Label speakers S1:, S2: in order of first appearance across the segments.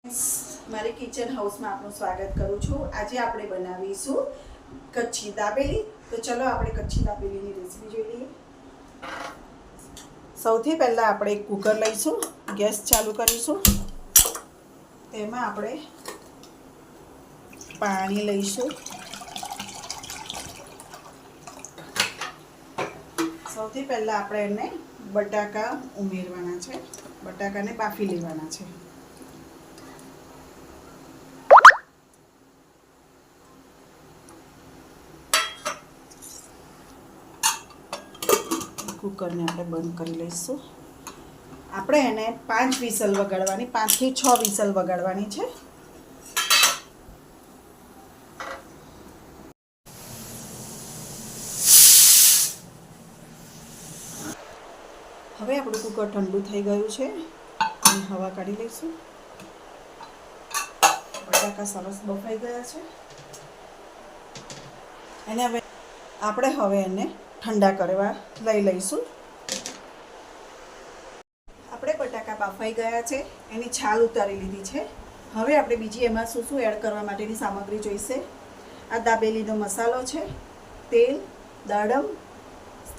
S1: મારી કિચન હાઉસમાં આપનું સ્વાગત કરું છું। આજે આપણે બનાવીશું કચ્છી દાબેલી। તો ચલો આપણે કચ્છી દાબેલીની રેસીપી જોઈ લઈએ। સૌથી પહેલાં આપણે એક કુકર લઈશું, ગેસ ચાલુ કરીશું, તેમાં આપણે પાણી લઈશું। સૌથી પહેલાં આપણે એને બટાકા ઉમેરવાના છે, બટાકાને બાફી લેવાના છે। કુકરને આપણે બંધ કરી લઈશું। આપણે એને 5 વિસલ વગાડવાની, 5 થી 6 વિસલ વગાડવાની છે। હવે આપણું કુકર ઠંડુ થઈ ગયું છે અને હવા કાઢી લઈશું। બટાકા સરસ બફાઈ ગયા છે અને હવે આપણે ઠંડા કરવા લઈ લઈશું। આપણે બટાકા બાફાઈ ગયા છે, એની છાલ ઉતારી લીધી છે। હવે આપણે બીજી એમાં શું શું એડ કરવા માટેની સામગ્રી જોઈશે। આ દાબેલીનો મસાલો છે, તેલ, દાડમ,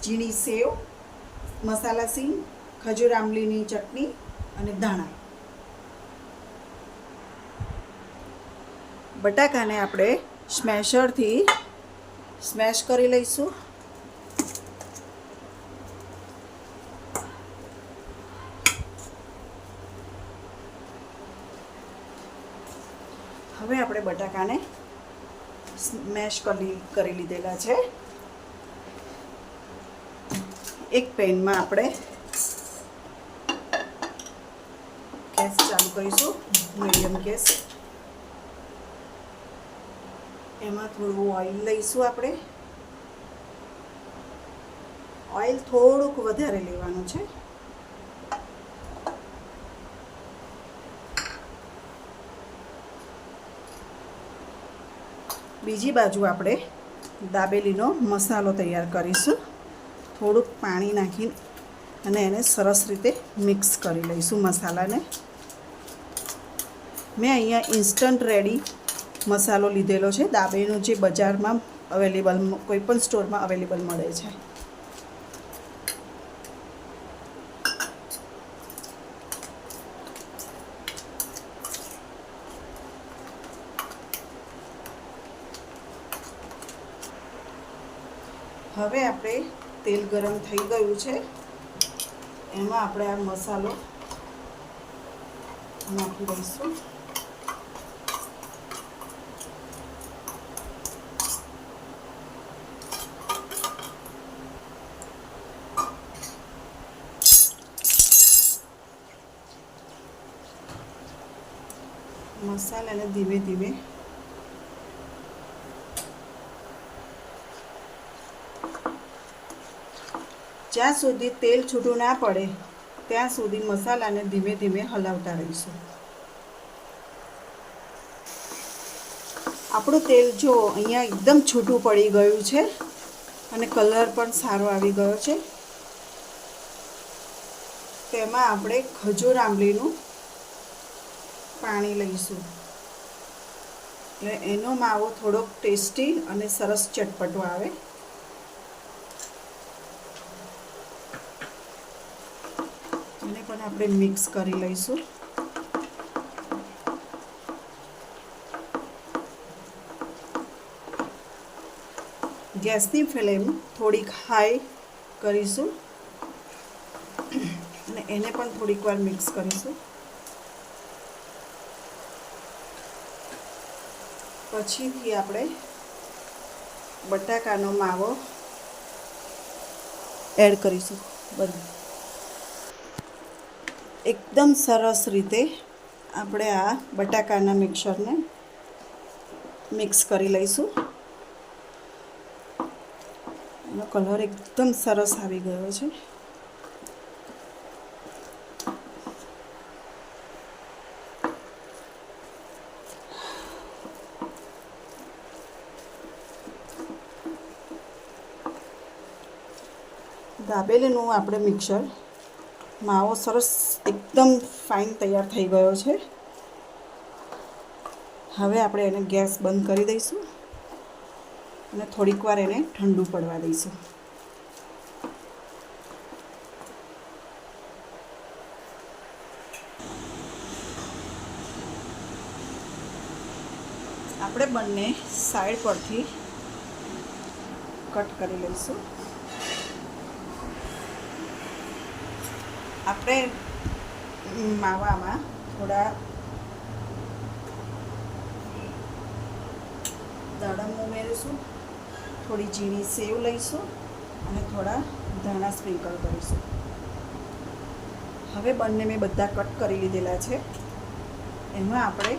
S1: ઝીણી સેવ, મસાલા સિંગ, ખજૂર આંબલીની ચટણી અને ધાણા। બટાકાને આપણે સ્મેશરથી સ્મેશ કરી લઈશું। હવે આપણે બટાકાને સ્મેશ કરી લીધેલા છે। એક પેનમાં આપણે ગેસ ચાલુ કરીશું, મીડિયમ ગેસ। એમાં થોડું ઓઇલ લઈશું। આપણે ઓઇલ થોડુંક વધારે લેવાનું છે। બીજી બાજુ આપણે દાબેલીનો મસાલો તૈયાર કરીશું। થોડુંક પાણી નાખી અને એને સરસ રીતે મિક્સ કરી લઈશું મસાલાને। મેં અહીંયા ઇન્સ્ટન્ટ રેડી મસાલો લીધેલો છે, દાબેલીનો જે બજારમાં અવેલેબલ, કોઈ પણ સ્ટોરમાં અવેલેબલ મળે છે। હવે આપણે તેલ ગરમ થઈ ગયું છે, એમાં આપણે આ મસાલો નાખી દઈશું। મસાલાને ધીમે ધીમે જ્યાં સુધી તેલ છૂટું ના પડે ત્યાં સુધી મસાલાને ધીમે ધીમે હલાવતા રહીશું। આપણું તેલ જો અહીંયા એકદમ છૂટું પડી ગયું છે અને કલર પણ સારો આવી ગયો છે। તેમાં આપણે ખજૂર આંબલીનું પાણી લઈશું, એટલે એનો માવો થોડોક ટેસ્ટી અને સરસ ચટપટો આવે। એને પણ આપણે મિક્સ કરી લઈશું। ગેસની ફ્લેમ થોડીક હાઈ કરીશું અને એને પણ થોડીક વાર મિક્સ કરીશું। પછીથી આપણે બટાકાનો માવો એડ કરીશું। એકદમ સરસ રીતે આપણે આ બટાકાના મિક્સરને મિક્સ કરી લઈશું। એનો કલર એકદમ સરસ આવી ગયો છે। દાબેલીનું આપણે મિક્સર માવો સરસ એકદમ ફાઇન તૈયાર થઈ ગયો છે। હવે આપણે એને ગેસ બંધ કરી દઈશું અને થોડીક વાર એને ઠંડુ પડવા દઈશું. આપણે બંને સાઈડ પરથી કટ કરી લઈશું. આપણે માવામાં થોડા દાડમ ઉમેરીશું, થોડી ઝીણી સેવ લઈશું અને થોડા ધાણા સ્પ્રિંકલ કરીશું. હવે બંને મેં બધા કટ કરી લીધેલા છે. એમાં આપણે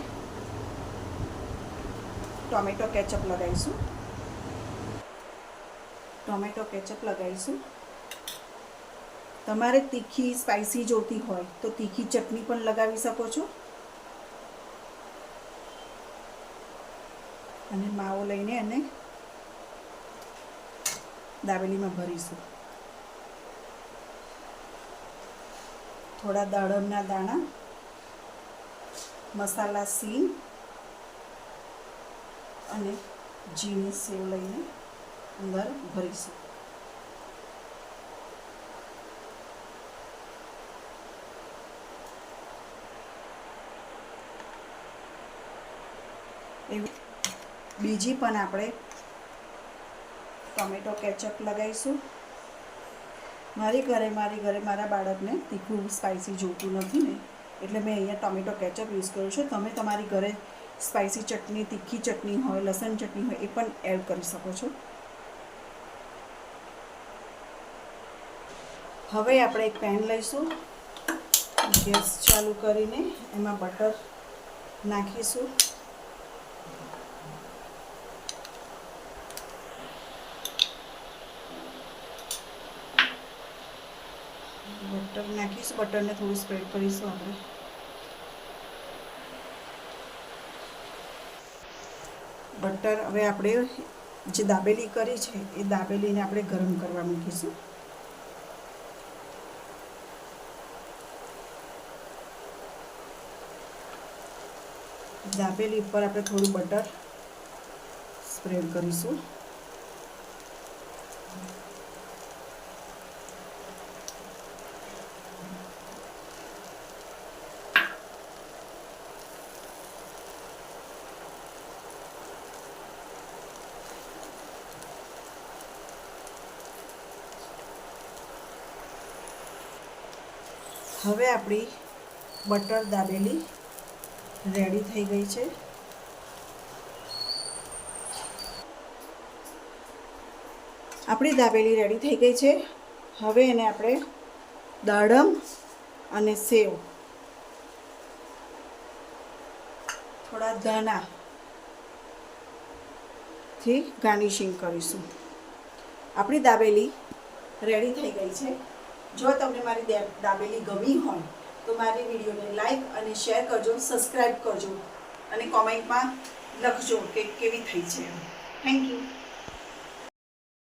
S1: ટોમેટો કેચઅપ લગાવીશું. તમારે તીખી સ્પાઇસી જોતી હોય તો તીખી ચટણી પણ લગાવી શકો છો. અને માવો લઈને એને દાબેલીમાં ભરીશું. થોડા દાડમના દાણા, મસાલા સીંગ અને ઝીણી સેવ લઈને અંદર ભરીશું. એવી બીજી પણ આપણે ટોમેટો કેચઅપ લગાવીશું. મારી ઘરે મારા બાળકને તીખું સ્પાઇસી જોતું નથી ને, એટલે મેં અહીંયા ટોમેટો કેચઅપ યુઝ કર્યો છે. તમે તમારી ઘરે સ્પાઇસી ચટણી, તીખી ચટણી હોય, લસણ ચટણી હોય એ પણ એડ કરી શકો છો. હવે આપણે એક પેન લઈશું, ગેસ ચાલુ કરીને એમાં બટર નાખીશું. બટરને થોડું સ્પ્રેડ કરીશું આપણે. બટર હવે આપણે જે દાબેલી કરી છે એ દાબેલીને આપણે ગરમ કરવા મૂકીશું. દાબેલી ઉપર આપણે થોડું બટર સ્પ્રેડ કરીશું. હવે આપણી બટર દાબેલી રેડી થઈ ગઈ છે. આપણી દાબેલી રેડી થઈ ગઈ છે. હવે એને આપણે દાડમ અને સેવ, થોડા ધાણાથી ગાર્નિશિંગ કરીશું. આપણી દાબેલી રેડી થઈ ગઈ છે. જો તમને મારી દાબેલી ગમી હોય તો મારી વિડીયોને લાઈક અને શેર કરજો, સબસ્ક્રાઈબ કરજો અને કોમેન્ટમાં લખજો કે કેવી થઈ છે. Thank you.